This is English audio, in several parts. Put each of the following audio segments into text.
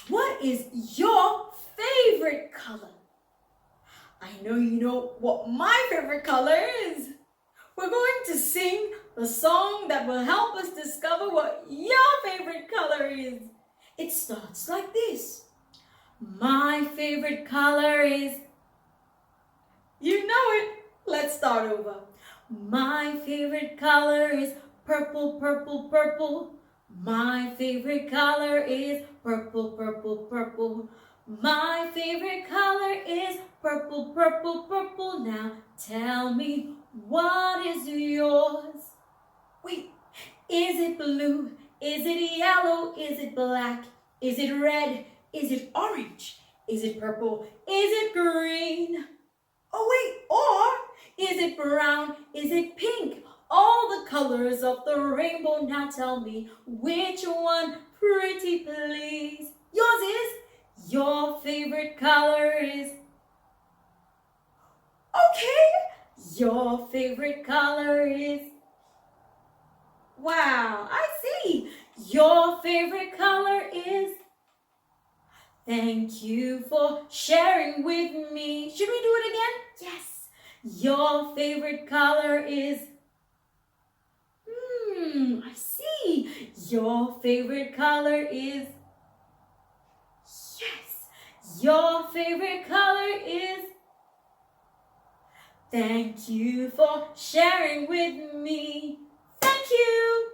What is your favorite color? I know you know what my favorite color is. We're going to sing the song that will help us discover what your favorite color is. It starts like this. My favorite color is... You know it. Let's start over. My favorite color is purple, purple, purple. My favorite color is purple, purple, purple. My favorite color is purple, purple, purple. Now tell me, what is yours? Wait, is it blue? Is it yellow? Is it black? Is it red? Is it orange? Is it purple? Is it green? Oh wait, or is it brown? Is it pink? All the colors of the rainbow. Now tell me, which one, pretty please? Yours is? Your favorite color is? Okay, your favorite color is? Wow, I see. Your favorite color is? Thank you for sharing with me. Should we do it again? Yes. Your favorite color is? I see. Your favorite color is? Yes. Your favorite color is? Thank you for sharing with me. Thank you.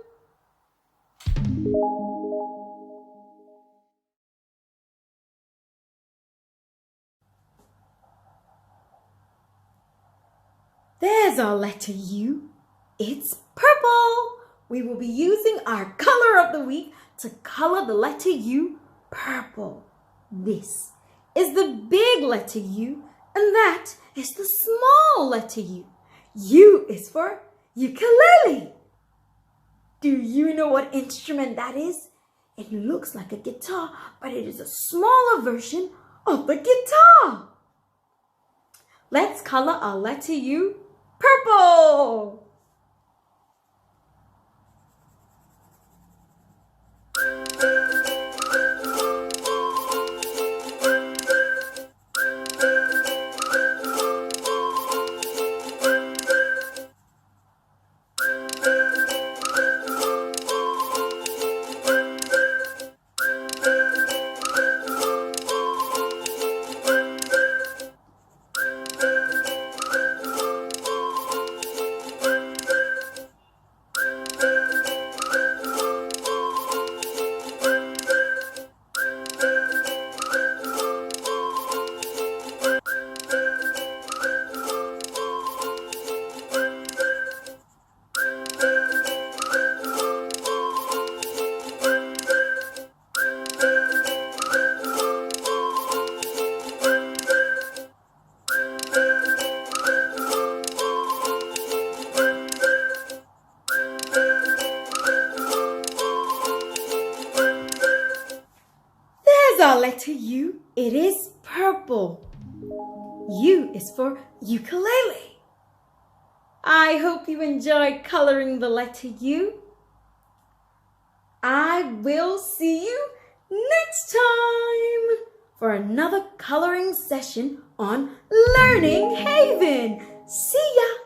There's our letter U. It's purple. We will be using our color of the week to color the letter U purple. This is the big letter U, and that is the small letter U. U is for ukulele. Do you know what instrument that is? It looks like a guitar, but it is a smaller version of the guitar. Let's color our letter U purple. Our letter U, it is purple. U is for ukulele. I hope you enjoyed coloring the letter U. I will see you next time for another coloring session on Learning Haven. See ya!